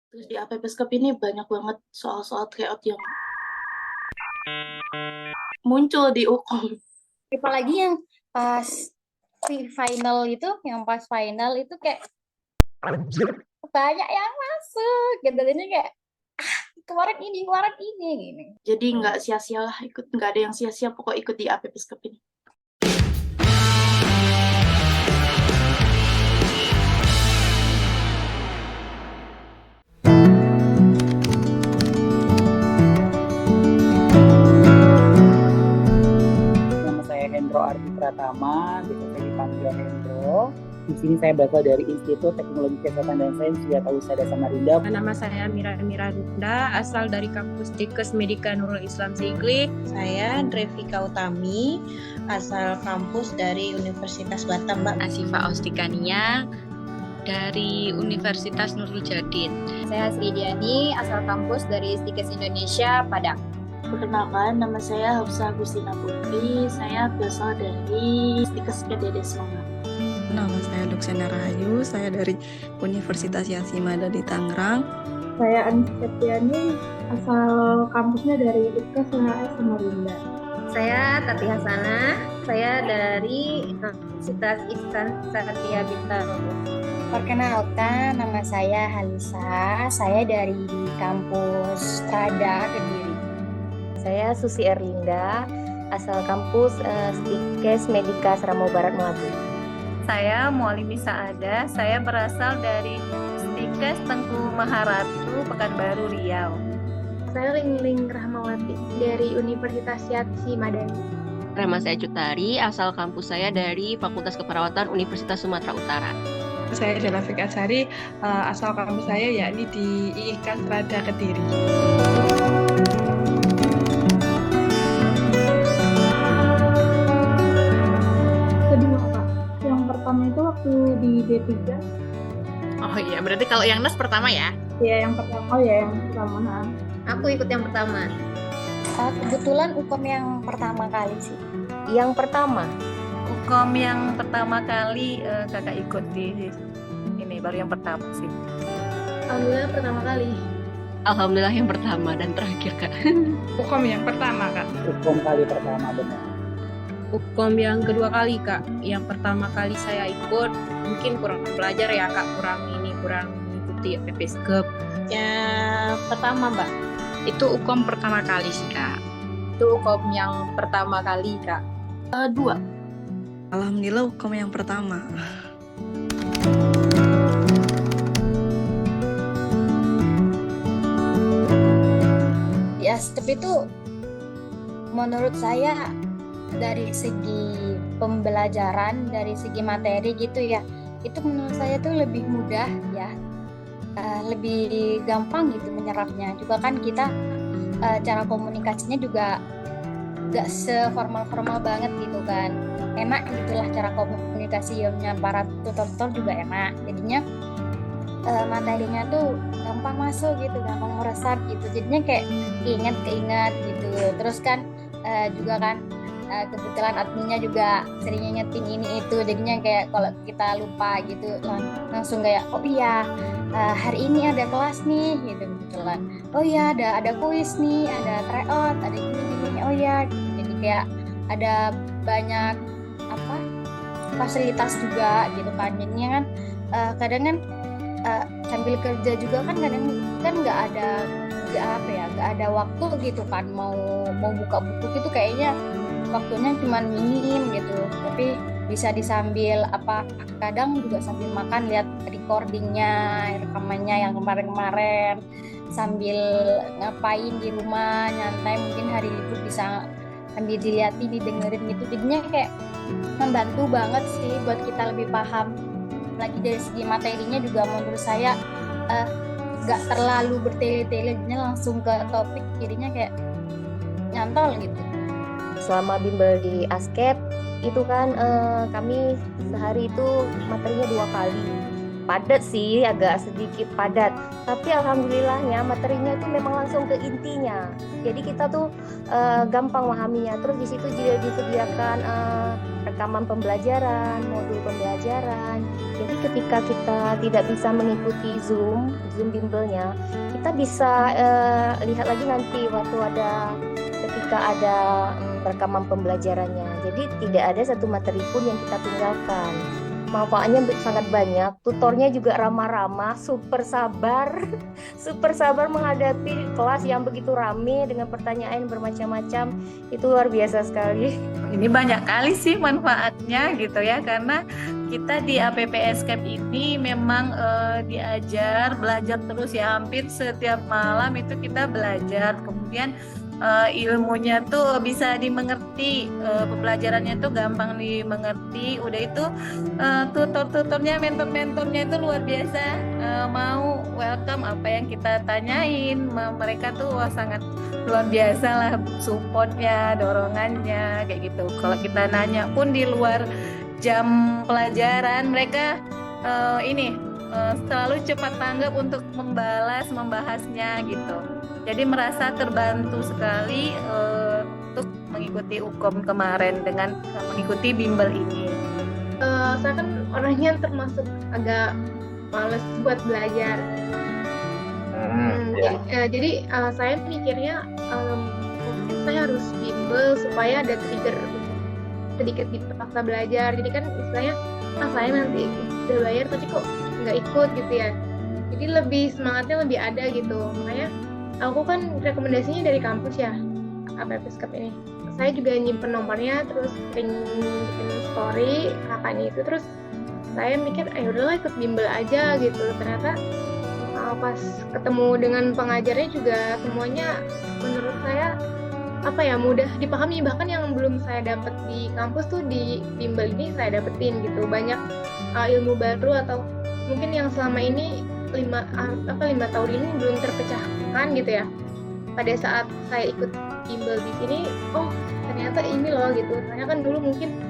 Terus di APPSKP ini banyak banget soal-soal tryout yang muncul di UKOM. Apalagi yang pas final itu, yang pas final itu kayak banyak yang masuk gitu. Jadi kayak kemarin ini gini. Jadi nggak sia-sia lah ikut, nggak ada yang sia-sia pokok ikut di APPSKP ini. Nama saya Hendro Ardi Pratama, biasa saya dipanggil Hendro. Di sini saya berasal dari Institut Teknologi Kesehatan dan Sains Yata Husada Samarinda. Nama saya Mira Miranda, asal dari kampus Tikes Medika Nurul Islam Sigli. Saya Drevika Utami, asal kampus dari Universitas Batam, Mbak. Asifa Austikania, dari Universitas Nurul Jadid. Saya Sri Diani, asal kampus dari Stikes Indonesia, Padang. Perkenalkan, nama saya Hafsah Agustina Putri. Saya berasal dari Stikes PDD Semangat. Nama saya Duksena Rahayu, saya dari Universitas Yasimada di Tangerang. Saya Anis Septiani, asal kampusnya dari Ipkes UHS Samarinda. Saya Tati Hasana, saya dari Universitas Ihsan Satya Bintang. Perkenalkan, nama saya Halisa, saya dari kampus Strada, Kediri. Saya Susi Erlinda, asal kampus Stikes Medika Seramo Barat Melabu. Saya Mualimi Saada, saya berasal dari Stikes Tengku Maharatu, Pekanbaru, Riau. Saya Lingling Rahmawati dari Universitas Yatsi Madani. Nama saya Cutari, asal kampus saya dari Fakultas Keperawatan Universitas Sumatera Utara. Saya adalah Fik Atsari, asal kampus saya yakni di IIK Strada Kediri. Kedua Kak, yang pertama itu waktu di D3. Oh iya, berarti kalau yang NAS pertama ya? Ya yang pertama, oh ya yang pertama. Nah. Aku ikut yang pertama. Kebetulan UKOM yang pertama kali sih. Yang pertama? UKOM yang pertama kali kakak ikut di ini, baru yang pertama sih. Alhamdulillah pertama kali. Alhamdulillah yang pertama dan terakhir, Kak. UKOM yang pertama, Kak. UKOM kali pertama, benar. UKOM yang kedua kali, Kak. Yang pertama kali saya ikut, mungkin kurang belajar ya, Kak. Kurang mengikuti APPSKP. Yang pertama, Mbak. Itu UKOM pertama kali sih, Kak. Itu UKOM yang pertama kali, Kak. 2. Alhamdulillah UKOM yang pertama. Ya, STEP itu menurut saya dari segi pembelajaran, dari segi materi gitu ya, itu menurut saya tuh lebih mudah ya, lebih gampang gitu menyerapnya. Juga kan kita cara komunikasinya juga gak seformal-formal banget gitu kan, enak gitulah cara komunikasinya para tutor juga enak, jadinya materinya tuh gampang masuk gitu, gampang meresap gitu, jadinya kayak keinget gitu. Terus kan juga kan kebetulan adminnya juga sering ngingetin ini itu, jadinya kayak kalau kita lupa gitu langsung kayak oh iya hari ini ada kelas nih gitu, kebetulan oh iya ada kuis nih, ada tryout, ada gini oh iya gitu. Jadi kayak ada banyak apa fasilitas juga gitu kan, jadinya kan kadang kan sambil kerja juga kan kadang kan nggak ada waktu gitu kan, mau buka buku gitu kayaknya waktunya cuma minim gitu, tapi bisa disambil kadang juga sambil makan lihat recordingnya, rekamannya yang kemarin sambil ngapain di rumah nyantai, mungkin hari libur bisa sambil dilihatin didengerin gitu, jadinya kayak membantu banget sih buat kita lebih paham. Lagi dari segi materinya juga menurut saya gak terlalu bertele-tele, langsung ke topik, jadinya kayak nyantol gitu. Selama bimbel di ASKEP itu kan kami sehari itu materinya 2 kali. Padat sih, agak sedikit padat, tapi alhamdulillahnya materinya itu memang langsung ke intinya, jadi kita tuh gampang memahaminya. Terus di situ juga disediakan rekaman pembelajaran, modul pembelajaran. Jadi ketika kita tidak bisa mengikuti Zoom bimbelnya, kita bisa lihat lagi nanti ketika ada rekaman pembelajarannya. Jadi tidak ada satu materi pun yang kita tinggalkan. Manfaatnya sangat banyak. Tutornya juga ramah-ramah, super sabar menghadapi kelas yang begitu ramai dengan pertanyaan bermacam-macam. Itu luar biasa sekali. Ini banyak kali sih manfaatnya gitu ya, karena kita di APP Escape ini memang belajar terus ya, hampir setiap malam itu kita belajar. Kemudian ilmunya tuh bisa dimengerti, pembelajarannya tuh gampang dimengerti. Udah itu tutor-tutornya, mentor-mentornya itu luar biasa, mau welcome apa yang kita tanyain. Mereka tuh sangat luar biasa lah, supportnya, dorongannya kayak gitu. Kalau kita nanya pun di luar jam pelajaran, mereka selalu cepat tanggap untuk membahasnya gitu. Jadi merasa terbantu sekali untuk mengikuti UKOM kemarin dengan mengikuti bimbel ini. Saya kan orangnya termasuk agak males buat belajar. Jadi saya mikirnya saya harus bimbel supaya ada trigger sedikit dipaksa belajar. Jadi kan istilahnya saya nanti udah bayar tapi kok nggak ikut gitu ya. Jadi lebih semangatnya lebih ada gitu. Makanya aku kan rekomendasinya dari kampus ya, APP Escape ini. Saya juga nyimpen nomornya, terus sering bikin story kakaknya itu. Terus saya mikir, udahlah ikut bimbel aja gitu. Ternyata pas ketemu dengan pengajarnya juga semuanya menurut saya mudah dipahami. Bahkan yang belum saya dapat di kampus tuh di bimbel ini saya dapetin gitu. Banyak ilmu baru atau mungkin yang selama ini 5 tahun ini belum terpecahkan gitu ya. Pada saat saya ikut bimbel di sini, ternyata ini loh gitu. Saya kan dulu mungkin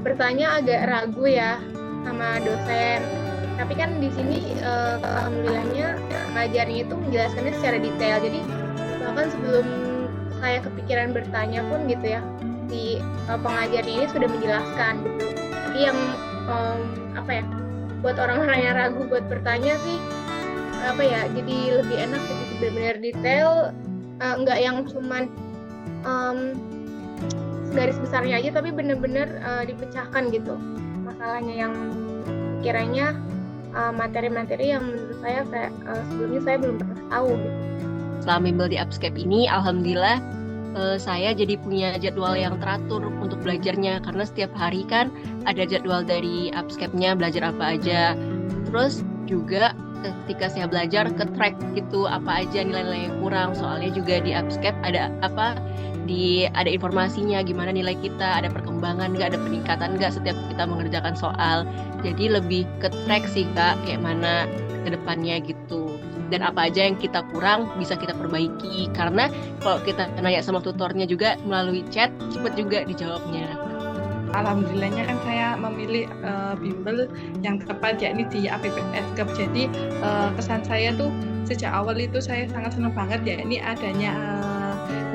bertanya agak ragu ya sama dosen. Tapi kan di sini alhamdulillahnya ngajarnya itu menjelaskannya secara detail. Jadi bahkan sebelum saya kepikiran bertanya pun gitu ya, si pengajarnya ini sudah menjelaskan gitu. Jadi yang buat orang-orang yang ragu buat bertanya sih jadi lebih enak gitu, benar-benar detail, nggak yang cuman garis besarnya aja, tapi benar-benar dipecahkan gitu masalahnya yang kiranya materi-materi yang menurut saya sebelumnya saya belum pernah tahu gitu. Selama bimbel di Upscape ini, alhamdulillah saya jadi punya jadwal yang teratur untuk belajarnya, karena setiap hari kan ada jadwal dari Upscape-nya belajar apa aja. Terus juga ketika saya belajar ke track gitu, apa aja nilai-nilai yang kurang, soalnya juga di Upscape ada informasinya gimana nilai kita, ada perkembangan nggak, ada peningkatan nggak setiap kita mengerjakan soal. Jadi lebih ke track sih Kak, kayak mana ke depannya gitu. Dan apa aja yang kita kurang bisa kita perbaiki, karena kalau kita nanya sama tutornya juga melalui chat, cepet juga dijawabnya. Alhamdulillahnya kan saya memilih bimbel yang tepat, yakni di APP Escape. Jadi kesan saya tuh sejak awal itu saya sangat senang banget, yakni adanya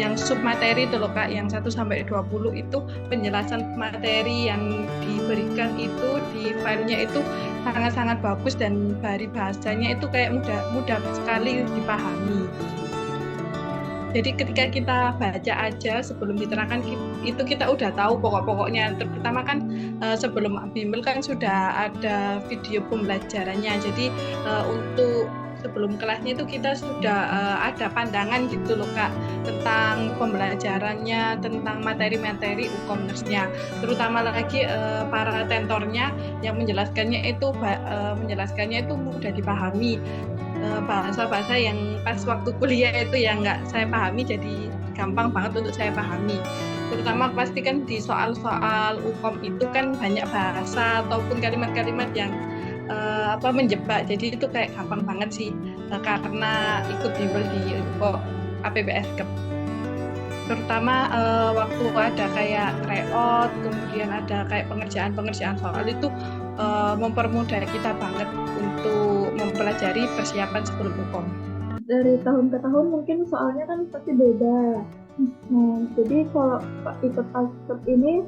yang sub materi itu loh Kak, yang 1-20 itu penjelasan materi yang diberikan itu di filenya itu sangat-sangat bagus, dan dari bahasanya itu kayak mudah sekali dipahami. Jadi ketika kita baca aja sebelum diterangkan itu kita udah tahu pokok-pokoknya. Terutama kan sebelum bimbel kan sudah ada video pembelajarannya. Jadi untuk sebelum kelasnya itu kita sudah ada pandangan gitu loh Kak, tentang pembelajarannya, tentang materi-materi e-commerce-nya. Terutama lagi para tentornya yang menjelaskannya itu mudah dipahami. Bahasa-bahasa yang pas waktu kuliah itu yang nggak saya pahami jadi gampang banget untuk saya pahami. Terutama pasti kan di soal-soal UKOM itu kan banyak bahasa ataupun kalimat-kalimat yang menjebak, jadi itu kayak gampang banget sih karena ikut bimbel di APP Escape. Terutama waktu ada kayak tryout, kemudian ada kayak pengerjaan soal itu mempermudah kita banget untuk mempelajari persiapan sebelum UKOM. Dari tahun ke tahun mungkin soalnya kan pasti beda. Nah, jadi kalau ikut Upscape ini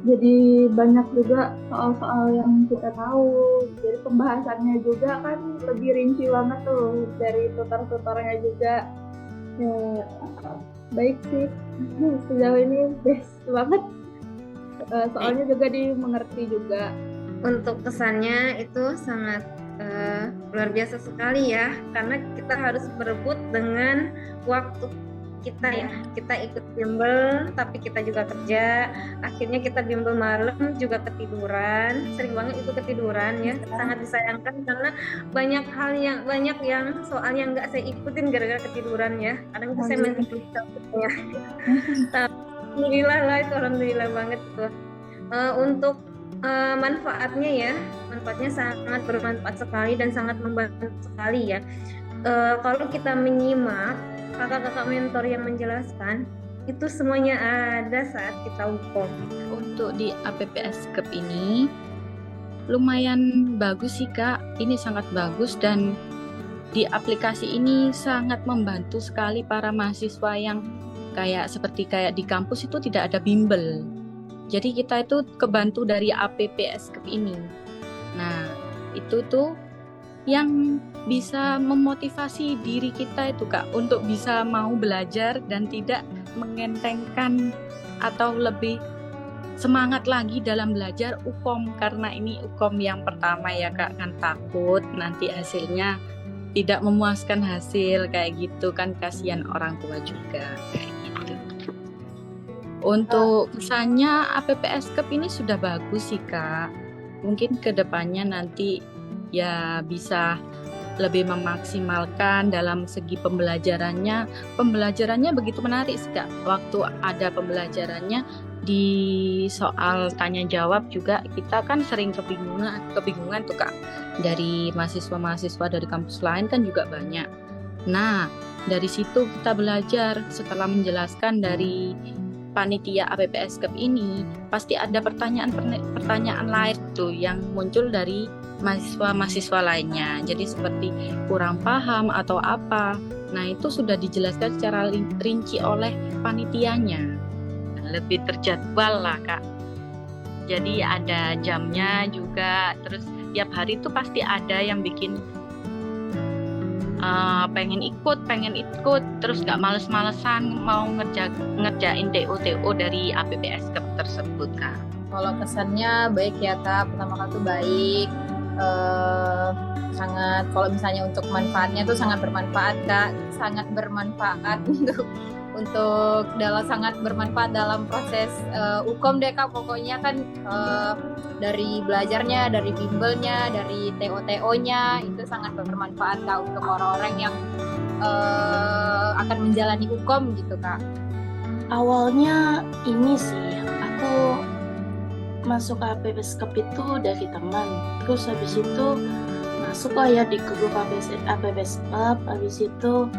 jadi banyak juga soal-soal yang kita tahu. Jadi pembahasannya juga kan lebih rinci banget tuh dari tutor-tutornya juga. Ya, baik sih. Sejauh ini best banget. Soalnya juga dimengerti juga. Untuk kesannya itu sangat luar biasa sekali ya, karena kita harus berebut dengan waktu kita ya. Kita ikut bimbel tapi kita juga kerja, akhirnya kita bimbel malam juga ketiduran, sering banget itu ketiduran ya. Sangat disayangkan karena banyak yang soalnya nggak saya ikutin gara-gara ketiduran ya. Kadang itu saya main ya. Alhamdulillah lah, itu alhamdulillah banget tuh. Untuk manfaatnya sangat bermanfaat sekali dan sangat membantu sekali ya. Kalau kita menyimak kakak-kakak mentor yang menjelaskan, itu semuanya ada saat kita UKOM. Untuk di APPS Cup ini lumayan bagus sih Kak, ini sangat bagus dan di aplikasi ini sangat membantu sekali para mahasiswa yang seperti di kampus itu tidak ada bimbel. Jadi kita itu kebantu dari APPS Cup ini. Nah, itu tuh yang bisa memotivasi diri kita itu Kak untuk bisa mau belajar dan tidak mengentengkan atau lebih semangat lagi dalam belajar UKOM, karena ini UKOM yang pertama ya Kak, kan takut nanti hasilnya tidak memuaskan hasil kayak gitu kan, kasihan orang tua juga kayak gitu. Untuk kesannya APPS Cup ini sudah bagus sih Kak. Mungkin kedepannya nanti ya bisa lebih memaksimalkan dalam segi pembelajarannya. Pembelajarannya begitu menarik sih Kak. Waktu ada pembelajarannya di soal tanya jawab juga kita kan sering kebingungan tuh Kak. Dari mahasiswa-mahasiswa dari kampus lain kan juga banyak. Nah, dari situ kita belajar setelah menjelaskan dari panitia APPS Cup ini, pasti ada pertanyaan lain tuh yang muncul dari mahasiswa lainnya. Jadi seperti kurang paham atau apa. Nah, itu sudah dijelaskan secara rinci oleh panitianya. Lebih terjadwal lah Kak. Jadi ada jamnya juga, terus tiap hari itu pasti ada yang bikin pengen ikut, terus gak males-malesan mau ngerjain TO dari APPS Cup tersebut Kak. Kalau kesannya baik ya Kak, pertama kali tuh baik, sangat, kalau misalnya untuk manfaatnya tuh sangat bermanfaat Kak, sangat bermanfaat untuk sangat bermanfaat dalam proses UKOM deh Kak. Pokoknya kan dari belajarnya, dari bimbelnya, dari TO-TO-nya itu sangat bermanfaat Kak untuk orang-orang yang akan menjalani UKOM gitu Kak. Awalnya ini sih aku masuk ke APPS Cup itu dari teman, terus habis itu masuk lah ya di grup APPS Cup. Habis itu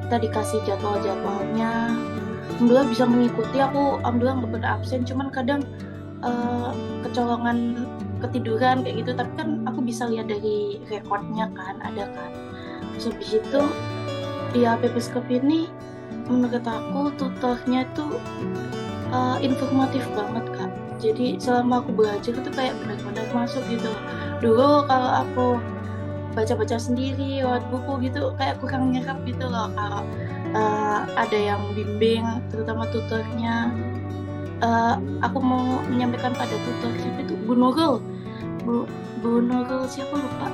kita dikasih jadwalnya, alhamdulillah bisa mengikuti. Aku alhamdulillah nggak pernah absen, cuman kadang kecolongan ketiduran kayak gitu, tapi kan aku bisa lihat dari rekodnya kan, ada kan. Terus habis itu di APPS Cup ini menurut aku tutornya tuh informatif banget Kak. Jadi selama aku belajar itu kayak benar-benar masuk gitu. Dulu kalau aku baca-baca sendiri lewat buku gitu kayak kurang nyerap gitu loh. Kalau ada yang bimbing, terutama tutornya, aku mau menyampaikan pada tutor siapa itu, Bu Nurul siapa lupa.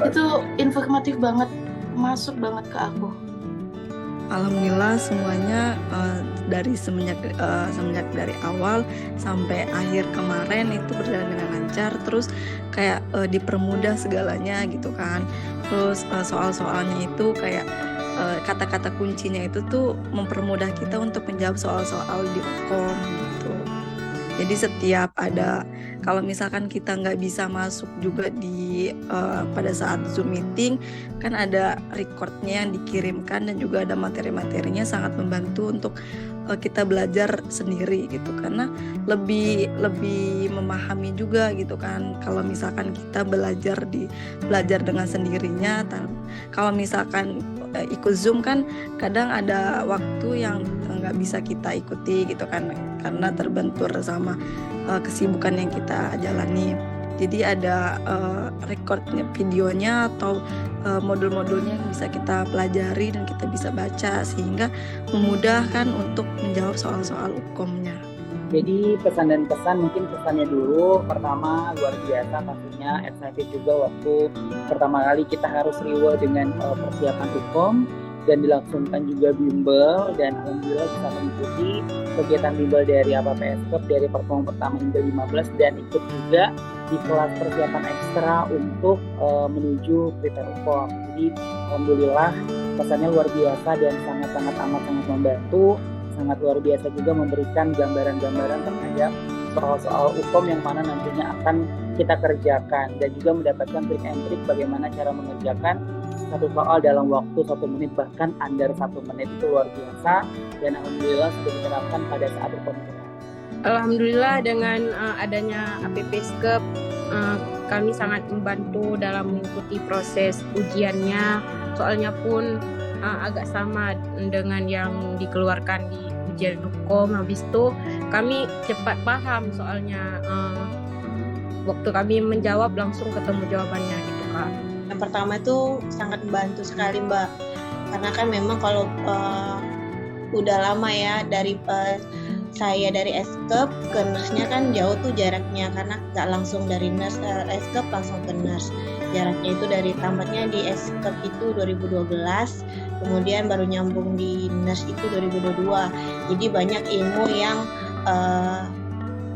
Itu informatif banget, masuk banget ke aku. Alhamdulillah semuanya dari semenjak dari awal sampai akhir kemarin itu berjalan dengan lancar, terus kayak dipermudah segalanya gitu kan. Terus soal-soalnya itu kayak kata-kata kuncinya itu tuh mempermudah kita untuk menjawab soal-soal di UKOM gitu. Jadi setiap ada, kalau misalkan kita nggak bisa masuk juga di pada saat Zoom meeting, kan ada recordnya yang dikirimkan dan juga ada materi-materinya, sangat membantu untuk kita belajar sendiri gitu, karena lebih memahami juga gitu kan. Kalau misalkan kita belajar dengan sendirinya, kalau misalkan ikut Zoom kan kadang ada waktu yang nggak bisa kita ikuti gitu kan, karena terbentur sama kesibukan yang kita jalani. Jadi ada recordnya, videonya atau modul-modulnya yang bisa kita pelajari dan kita bisa baca sehingga memudahkan untuk menjawab soal-soal UKOM-nya. Jadi pesan dan pesan, mungkin pesannya dulu. Pertama, luar biasa pastinya, excited juga waktu pertama kali kita harus reward dengan persiapan UKOM dan dilangsungkan juga bimbel, dan alhamdulillah bisa mengikuti kegiatan bimbel dari APPS Cup dari pertemuan pertama hingga 15 dan ikut juga di kelas persiapan ekstra untuk menuju prepare UKOM. Jadi alhamdulillah pesannya luar biasa dan sangat-sangat amat sangat membantu, sangat luar biasa juga memberikan gambaran-gambaran terhadap soal-soal UKOM yang mana nantinya akan kita kerjakan, dan juga mendapatkan trik and trik bagaimana cara mengerjakan satu soal dalam waktu 1 menit bahkan under 1 menit. Itu luar biasa dan alhamdulillah sudah diterapkan pada saat UKOM. Alhamdulillah dengan adanya APPS Cup kami sangat membantu dalam mengikuti proses ujiannya. Soalnya pun agak sama dengan yang dikeluarkan di ujian UKOM. Habis itu kami cepat paham soalnya, waktu kami menjawab langsung ketemu jawabannya gitu Kak. Yang pertama itu sangat membantu sekali Mbak, karena kan memang kalau udah lama ya dari saya dari S-Cup ke nurse-nya kan jauh tuh jaraknya, karena nggak langsung dari nurse S-Cup langsung ke nurse. Jaraknya itu dari tamatnya di S-Cup itu 2012, kemudian baru nyambung di nurse itu 2022. Jadi banyak ilmu yang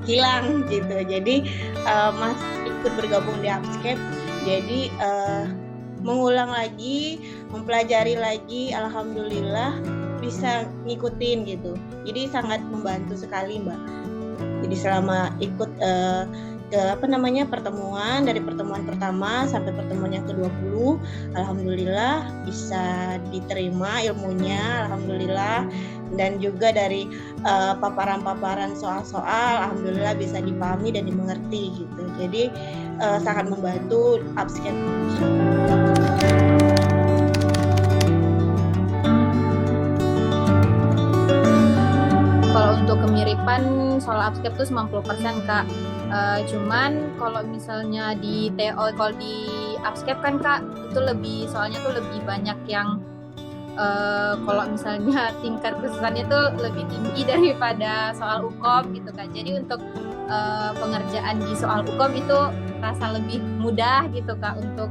hilang gitu. Jadi Mas ikut bergabung di Upscape, jadi mengulang lagi, mempelajari lagi, alhamdulillah bisa ngikutin gitu. Jadi sangat membantu sekali Mbak. Jadi selama ikut pertemuan, dari pertemuan pertama sampai pertemuan yang ke-20, alhamdulillah bisa diterima ilmunya, alhamdulillah, dan juga dari paparan-paparan soal-soal alhamdulillah bisa dipahami dan dimengerti gitu. Jadi sangat membantu Upscape. Kalau untuk kemiripan soal Upscape itu 90% Kak. Cuman kalau misalnya di TO, kalau di Upscape kan Kak itu soalnya tuh lebih banyak yang kalau misalnya tingkat kesusahannya tuh lebih tinggi daripada soal UKOM gitu Kak. Jadi untuk pengerjaan di soal UKOM itu rasa lebih mudah gitu Kak untuk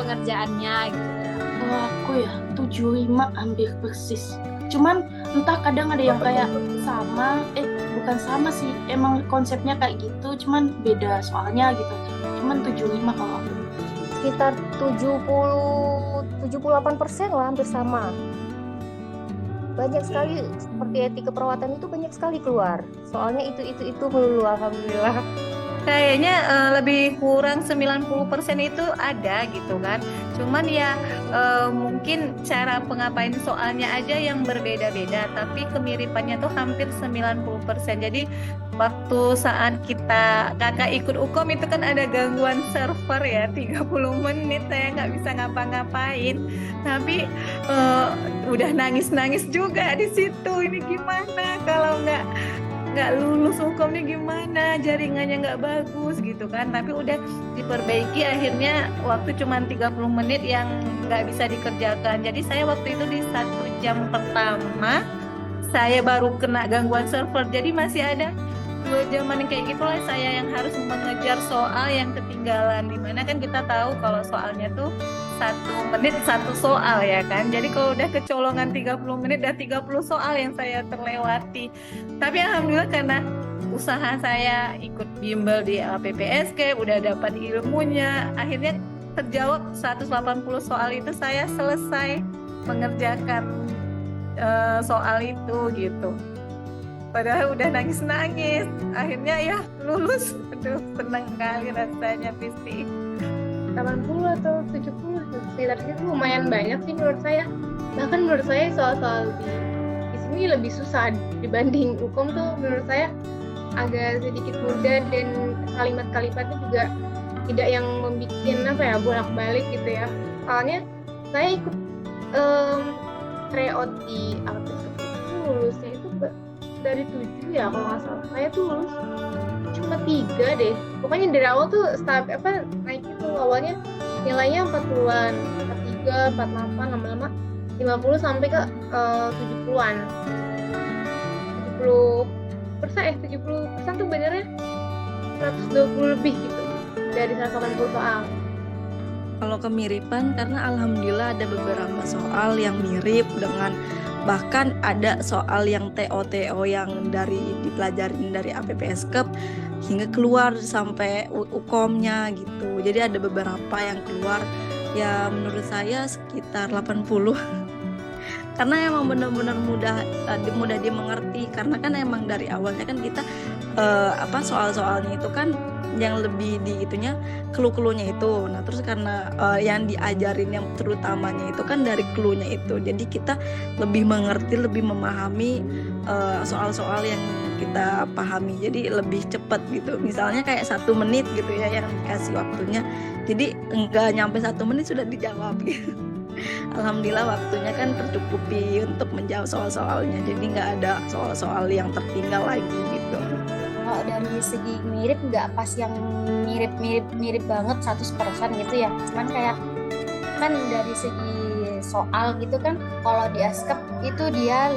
pengerjaannya gitu. Kalau aku ya 75 hampir persis. Cuman entah kadang ada yang kayak sama, bukan sama sih, emang konsepnya kayak gitu, cuman beda soalnya gitu. Cuman 75 kalau aku. Sekitar 78% lah, hampir sama. Banyak sekali seperti etika perawatan itu banyak sekali keluar. Soalnya itu melulu, alhamdulillah. Kayaknya lebih kurang 90% itu ada gitu kan. Cuman ya mungkin cara pengapain soalnya aja yang berbeda-beda, tapi kemiripannya tuh hampir 90%. Jadi waktu saat kakak ikut UKOM itu kan ada gangguan server ya, 30 menit saya nggak bisa ngapa-ngapain. Tapi udah nangis-nangis juga di situ. Ini gimana kalau nggak lulus UKOM-nya, gimana, jaringannya nggak bagus gitu kan. Tapi udah diperbaiki, akhirnya waktu cuma 30 menit yang nggak bisa dikerjakan. Jadi saya waktu itu di 1 jam pertama saya baru kena gangguan server, jadi masih ada 2 jaman kayak gitulah saya yang harus mengejar soal yang ketinggalan. Dimana kan kita tahu kalau soalnya tuh 1 menit 1 soal ya kan. Jadi kalau udah kecolongan 30 menit dan 30 soal yang saya terlewati. Tapi alhamdulillah karena usaha saya ikut bimbel di APPS Cup, udah dapat ilmunya, akhirnya terjawab 180 soal itu saya selesai mengerjakan soal itu gitu. Padahal udah nangis-nangis, akhirnya ya lulus. Aduh, senang kali rasanya Pisti. 80 atau 70 sekitar itu lumayan banyak sih menurut saya. Bahkan menurut saya soal-soal di sini lebih susah dibanding UKOM tuh, menurut saya agak sedikit mudah, dan kalimat-kalimatnya juga tidak yang membuat bolak-balik gitu ya. Soalnya saya ikut tryout di APPS itu lulusnya itu dari 7 ya kalau nggak salah. Saya tuh lulus cuma 3 deh. Pokoknya dari awal tuh naik itu awalnya nilainya 40-an, 43, 48, lama-lama 50 sampai ke 70-an. 70% tuh benernya 120 lebih gitu dari 180 soal. Kalau kemiripan, karena alhamdulillah ada beberapa soal yang mirip dengan, bahkan ada soal yang TO yang dipelajarin dari APPSKEP hingga keluar sampai UKOM-nya gitu. Jadi ada beberapa yang keluar ya menurut saya sekitar 80. Karena emang benar-benar mudah dimengerti, karena kan emang dari awalnya kan kita soal-soalnya itu kan yang lebih di itunya clue-cluenya itu. Nah terus karena yang diajarin yang terutamanya itu kan dari clue-nya itu, jadi kita lebih mengerti, lebih memahami soal-soal yang kita pahami, jadi lebih cepat gitu. Misalnya kayak 1 menit gitu ya yang dikasih waktunya, jadi enggak nyampe 1 menit sudah dijawab gitu. Alhamdulillah waktunya kan tercukupi untuk menjawab soal-soalnya, jadi nggak ada soal-soal yang tertinggal lagi gitu. Kalau dari segi mirip nggak pas yang mirip banget 100% gitu ya, cuman kayak kan dari segi soal gitu kan, kalau di ASKEP itu dia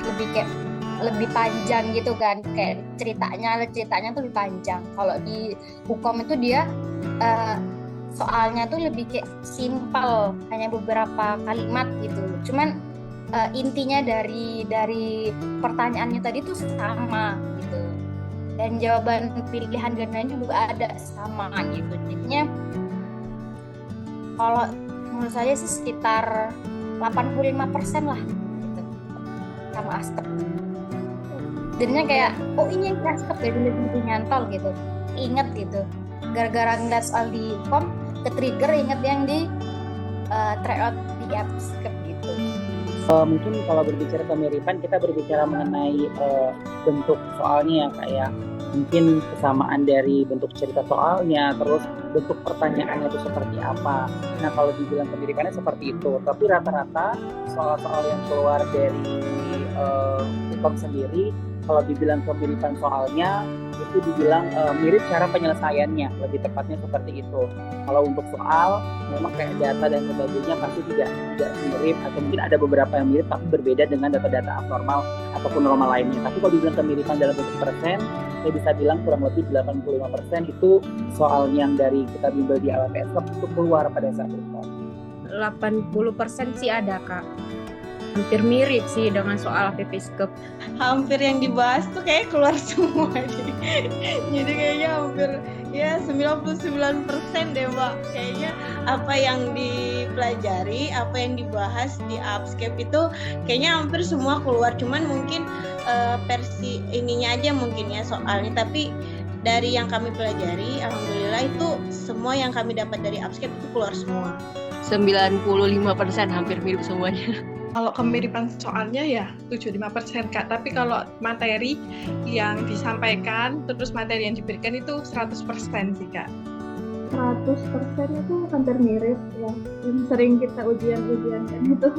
lebih kayak lebih panjang gitu kan, kayak ceritanya tuh lebih panjang. Kalau di hukum itu dia soalnya tuh lebih kayak simpel, hanya beberapa kalimat gitu. Cuman intinya dari pertanyaannya tadi tuh sama gitu. Dan jawaban pilihan gandanya juga ada sama gitu. Jadinya kalau menurut saya sih sekitar 85% lah gitu sama ASKEP. Jadinya kayak ini yang ASKEP ya, lebih nyantol gitu. Ingat gitu. Gara-gara ngeliat soal di kom ke-trigger inget yang di tryout di ASKEP gitu. Mungkin kalau berbicara kemiripan, kita berbicara mengenai bentuk soalnya ya, kayak mungkin kesamaan dari bentuk cerita soalnya, terus bentuk pertanyaannya itu seperti apa. Nah kalau dibilang kemiripannya seperti itu, tapi rata-rata soal-soal yang keluar dari hukum sendiri, kalau dibilang kemiripan soalnya itu dibilang mirip cara penyelesaiannya, lebih tepatnya seperti itu. Kalau untuk soal memang kayak data dan sebagainya pasti tidak mirip, atau mungkin ada beberapa yang mirip tapi berbeda dengan data-data abnormal ataupun normal lainnya. Tapi kalau dibilang kemiripan dalam bentuk persen, saya bisa bilang kurang lebih 85% itu soal yang dari kita bimbel di APPSKEP itu keluar pada saat itu. 80% sih ada Kak. Hampir mirip sih dengan soal APPSKEP. Hampir yang dibahas tuh kayak keluar semua. Jadi kayaknya hampir ya 99% deh Mbak. Kayaknya apa yang dipelajari, apa yang dibahas di APSKEP itu kayaknya hampir semua keluar. Cuman mungkin versi ininya aja mungkin ya soalnya. Tapi dari yang kami pelajari, alhamdulillah itu semua yang kami dapat dari APSKEP itu keluar semua. 95% hampir mirip semuanya. Kalau kemiripan soalnya ya 75% Kak, tapi kalau materi yang disampaikan terus materi yang diberikan itu 100% sih Kak. 100% itu hampir mirip ya, yang sering kita ujian-ujiankan itu.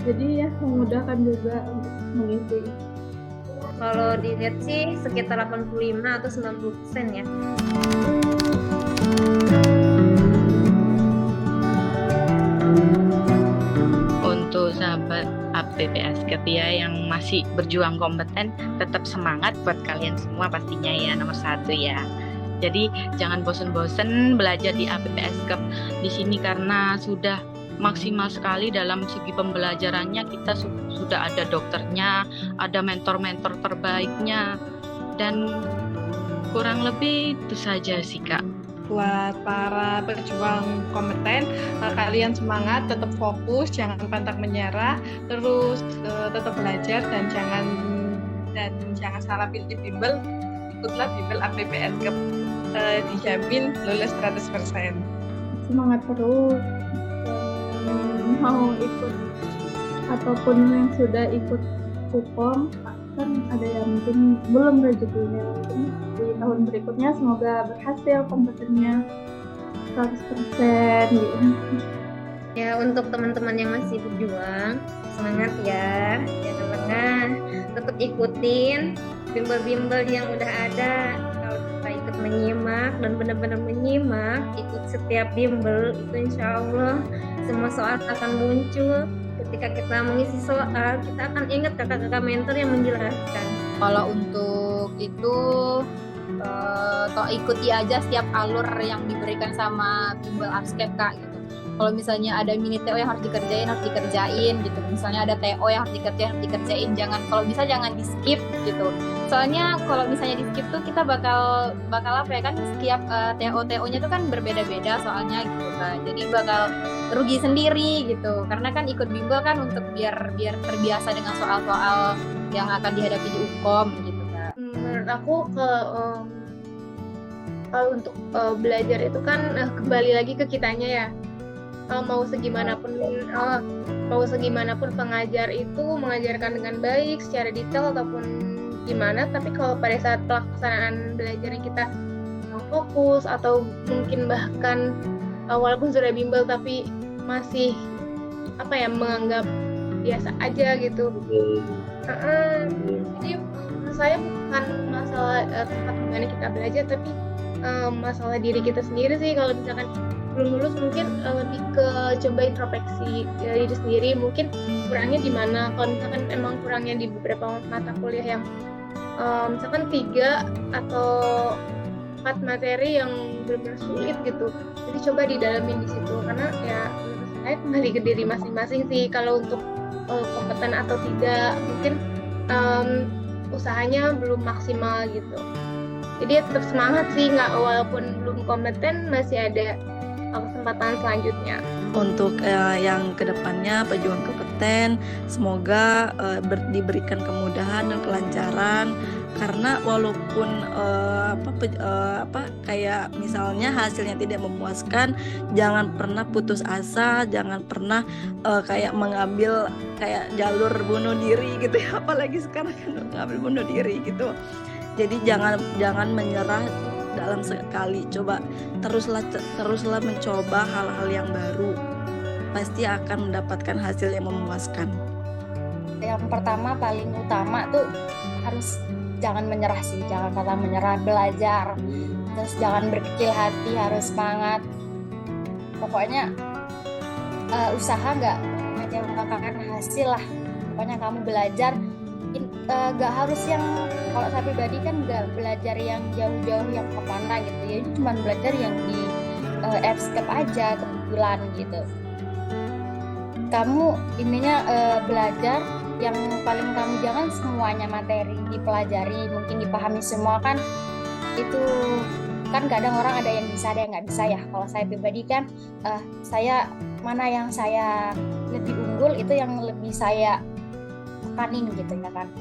Jadi ya memudahkan juga untuk mengisi. Kalau dilihat sih sekitar 85 atau 90% ya. Untuk sahabat APPSKEP ya yang masih berjuang kompeten, tetap semangat buat kalian semua pastinya ya, nomor 1 ya. Jadi jangan bosen-bosen belajar di APPSKEP di sini karena sudah maksimal sekali dalam segi pembelajarannya. Kita sudah ada dokternya, ada mentor-mentor terbaiknya, dan kurang lebih itu saja sih Kak. Buat para pejuang kompeten, kalian semangat, tetap fokus, jangan pantang menyerah, terus tetap belajar dan jangan salah pilih bimbel. Ikutlah bimbel APPSKEP, dijamin lulus 100%. Semangat terus, mau ikut ataupun yang sudah ikut hukum kan ada yang mungkin belum rezekinya, mungkin di tahun berikutnya semoga berhasil kompetennya 100% gitu. Ya untuk teman-teman yang masih berjuang, semangat ya, jangan lengah. tetap ikutin bimbel-bimbel yang udah ada. Kalau kita ikut menyimak dan benar-benar menyimak, ikut setiap bimbel, itu insya Allah semua soal akan muncul. Ketika kita mengisi soal, kita akan ingat kakak-kakak mentor yang menjelaskan. Kalau untuk itu toh ikuti aja setiap alur yang diberikan sama bimbel Upscape Kak gitu. Kalau misalnya ada mini TO yang harus dikerjain gitu. Misalnya ada TO yang harus dikerjain. Jangan, kalau bisa jangan di skip gitu. Soalnya kalau misalnya di skip tuh kita bakal apa ya kan, setiap TO-TO-nya tuh kan berbeda-beda soalnya gitu Kak. Jadi bakal rugi sendiri gitu. Karena kan ikut bimbel kan untuk biar terbiasa dengan soal-soal yang akan dihadapi di UKOM gitu Kak. Menurut aku kalau untuk belajar itu kan kembali lagi ke kitanya ya. Mau segimanapun pengajar itu mengajarkan dengan baik secara detail ataupun gimana, tapi kalau pada saat pelaksanaan belajarnya kita fokus atau mungkin bahkan walaupun sudah bimbel tapi masih menganggap biasa aja gitu. Jadi menurut saya bukan masalah tempat dimana kita belajar, tapi masalah diri kita sendiri sih. Kalau misalkan belum lulus mungkin lebih ke coba introspeksi diri sendiri, mungkin kurangnya di mana. Kalau misalkan emang kurangnya di beberapa mata kuliah yang misalkan 3 atau 4 materi yang benar-benar sulit gitu, jadi coba didalamin di situ, karena ya menurut saya kembali ke diri masing-masing sih. Kalau untuk kompeten atau tidak, mungkin usahanya belum maksimal gitu. Jadi tetap semangat sih, nggak, walaupun belum kompeten masih ada kesempatan selanjutnya. Untuk yang kedepannya pejuang kompeten, semoga diberikan kemudahan dan kelancaran. Karena walaupun kayak misalnya hasilnya tidak memuaskan, jangan pernah putus asa, jangan pernah kayak mengambil kayak jalur bunuh diri gitu ya. Apalagi sekarang kan mengambil bunuh diri gitu. Jadi jangan menyerah dalam sekali. Coba teruslah mencoba hal-hal yang baru, pasti akan mendapatkan hasil yang memuaskan. Yang pertama paling utama tuh harus jangan menyerah sih, jangan kata menyerah, belajar, terus jangan berkecil hati, harus semangat. Pokoknya usaha nggak menghasilkan hasil lah. Pokoknya kamu belajar, nggak harus yang, kalau saya pribadi kan nggak belajar yang jauh-jauh yang kemana gitu ya, ini cuma belajar yang di Upscape aja kebetulan gitu. Kamu ininya belajar yang paling kamu jangan semuanya materi dipelajari, mungkin dipahami semua kan, itu kan kadang orang ada yang bisa ada yang nggak bisa ya. Kalau saya pribadi kan saya mana yang saya lebih unggul itu yang lebih saya tekanin gitu ya kan.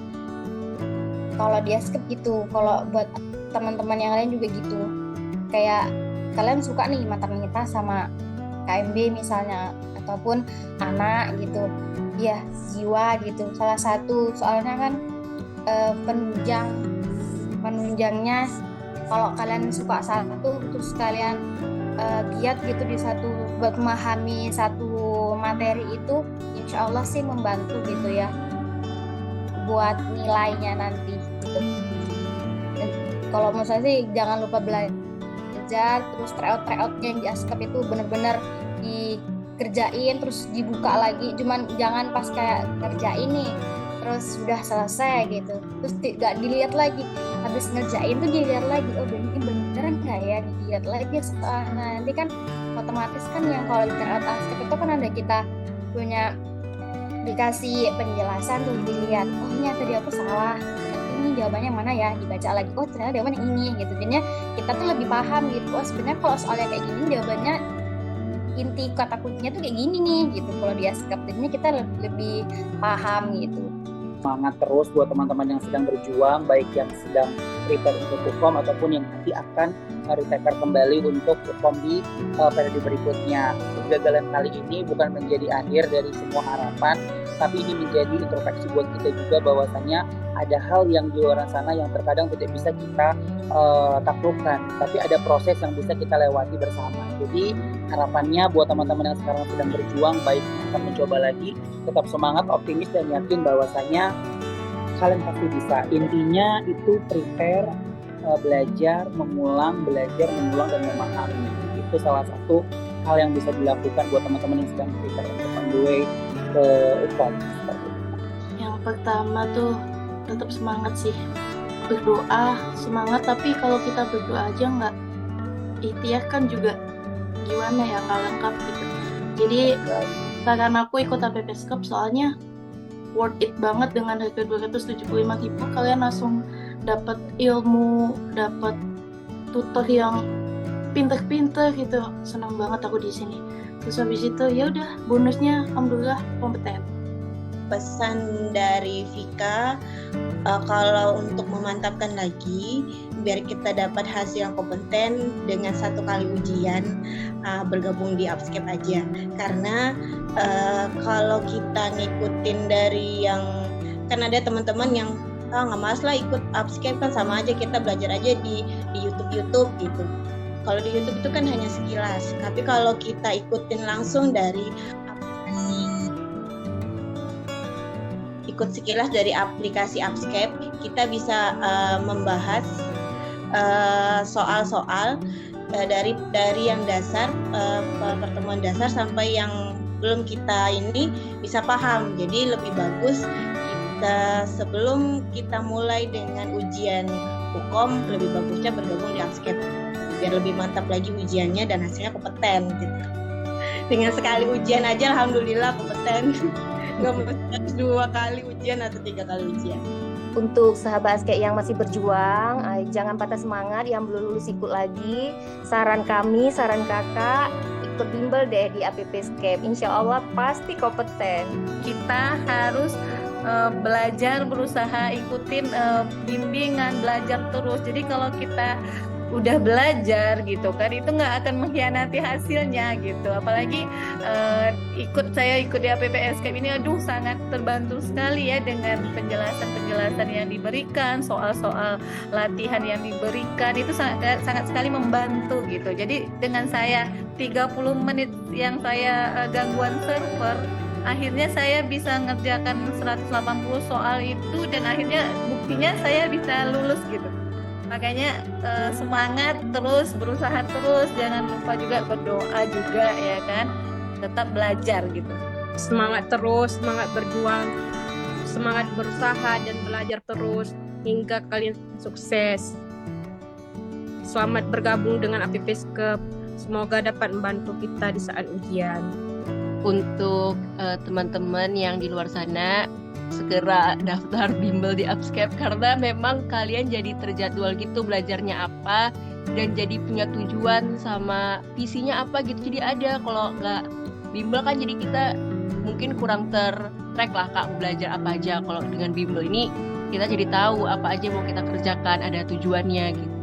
Kalau di Upscape gitu, kalau buat teman-teman yang lain juga gitu, kayak kalian suka nih maternitas sama KMB misalnya, ataupun anak gitu ya, jiwa gitu, salah satu soalnya kan penunjangnya kalau kalian suka satu terus kalian giat gitu di satu buat memahami satu materi itu, insya Allah sih membantu gitu ya buat nilainya nanti gitu. Kalau menurut saya sih jangan lupa belajar, terus tryout-tryoutnya yang di Upscape itu benar-benar dikerjain terus dibuka lagi, cuman jangan pas kayak kerjain nih terus sudah selesai gitu terus gak dilihat lagi, habis ngerjain tuh dilihat lagi, oh ini beneran nggak ya, dilihat lagi soalnya nanti kan otomatis kan yang kalau di tryout Upscape itu kan ada kita punya dikasih penjelasan tuh, dilihat oh ini tadi aku salah, ini jawabannya mana ya, dibaca lagi oh ternyata jawabannya ini gitu. Jadinya kita tuh lebih paham gitu, oh sebenarnya kalau soalnya kayak gini jawabannya inti kata kuncinya tuh kayak gini nih gitu. Kalau di Upscape jadinya kita lebih paham gitu. Semangat terus buat teman-teman yang sedang berjuang, baik yang sedang prepare untuk UKOM ataupun yang nanti akan prepare kembali untuk UKOM di periode berikutnya. Kegagalan kali ini bukan menjadi akhir dari semua harapan, tapi ini menjadi introspeksi buat kita juga, bahwasannya ada hal yang di luar sana yang terkadang tidak bisa kita taklukkan, tapi ada proses yang bisa kita lewati bersama. Jadi harapannya buat teman-teman yang sekarang sedang berjuang, baik akan mencoba lagi, tetap semangat, optimis, dan yakin bahwasannya kalian pasti bisa. Intinya itu prepare, belajar, mengulang, dan memahami. Itu salah satu hal yang bisa dilakukan buat teman-teman yang sedang prepare untuk on the way ke UKOM. Yang pertama tuh tetap semangat sih, berdoa semangat, tapi kalau kita berdoa aja nggak ikhtiar kan juga gimana ya, nggak lengkap gitu. Jadi saran aku ikut APPS Cup, soalnya worth it banget. Dengan harga 275.000 kalian langsung dapat ilmu, dapat tutor yang pinter-pinter gitu. Senang banget aku di sini. Terus habis itu ya udah, bonusnya alhamdulillah kompeten. Pesan dari Vika, kalau untuk memantapkan lagi biar kita dapat hasil yang kompeten dengan 1 kali ujian, bergabung di Upscape aja. Karena kalau kita ngikutin dari yang, kan ada teman-teman yang nggak malas lah ikut Upscape, kan sama aja kita belajar aja di YouTube gitu. Kalau di YouTube itu kan hanya sekilas, tapi kalau kita ikutin langsung dari ikut sekilas dari aplikasi Upscape, kita bisa membahas soal-soal dari yang dasar, pertemuan dasar sampai yang belum kita ini bisa paham. Jadi lebih bagus kita sebelum kita mulai dengan ujian UKOM, lebih bagusnya bergabung di Upscape biar lebih mantap lagi ujiannya dan hasilnya kompeten gitu. Dengan sekali ujian aja alhamdulillah kompeten. Nggak mesti 2 kali ujian atau 3 kali ujian. Untuk sahabat ASKEP yang masih berjuang, jangan patah semangat, yang belum lulus ikut lagi. Saran kami, saran kakak, ikut bimbel deh di APPSCAP. Insya Allah pasti kompeten. Kita harus belajar, berusaha ikutin bimbingan, belajar terus. Jadi kalau kita udah belajar gitu kan, itu nggak akan mengkhianati hasilnya gitu. Apalagi saya ikut di APPSCAP ini, aduh sangat terbantu sekali ya dengan penjelasan yang diberikan, soal-soal latihan yang diberikan, itu sangat sekali membantu gitu. Jadi dengan saya 30 menit yang saya gangguan server, akhirnya saya bisa ngerjakan 180 soal itu, dan akhirnya buktinya saya bisa lulus gitu. Makanya semangat terus, berusaha terus, jangan lupa juga berdoa juga ya kan, tetap belajar gitu. Semangat terus, semangat berjuang, semangat berusaha dan belajar terus hingga kalian sukses. Selamat bergabung dengan APPSCAP, semoga dapat membantu kita di saat ujian. Untuk teman-teman yang di luar sana, segera daftar bimbel di Upscape, karena memang kalian jadi terjadwal gitu belajarnya apa, dan jadi punya tujuan sama visinya apa gitu. Jadi ada, kalau nggak bimbel kan jadi kita mungkin kurang ter-track lah Kak, belajar apa aja. Kalau dengan bimbel ini kita jadi tahu apa aja mau kita kerjakan, ada tujuannya gitu.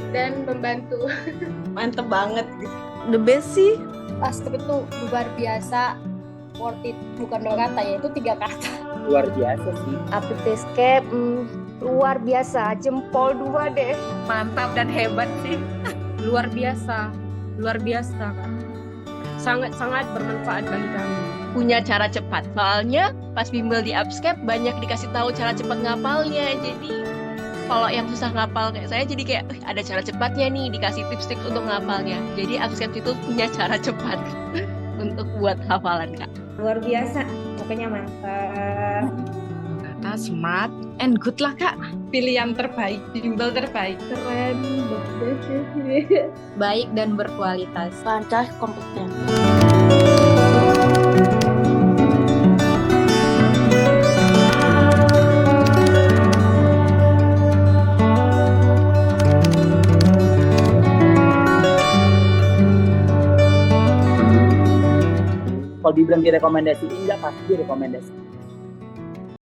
Dan membantu. Mantep banget gitu. The best sih. ASKEP itu luar biasa, worth it, bukan 2 kata ya, itu 3 kata. Luar biasa sih. APPSCAP luar biasa, jempol 2 deh. Mantap dan hebat sih. Luar biasa, sangat-sangat bermanfaat bagi kami. Punya cara cepat, soalnya pas bimbel di Upscape banyak dikasih tahu cara cepat ngapalnya. Jadi kalau yang susah ngapal kayak saya, jadi kayak ada cara cepatnya nih, dikasih tips-tips untuk ngapalnya. Jadi Upscape itu punya cara cepat untuk buat hafalan Kak. Luar biasa, pokoknya mantap. Kata smart and good lah Kak. Pilihan terbaik, bimbel terbaik. Keren, Baik dan berkualitas. Lancar, kompeten. Kalau dibilang direkomendasiin, nggak pasti direkomendasi.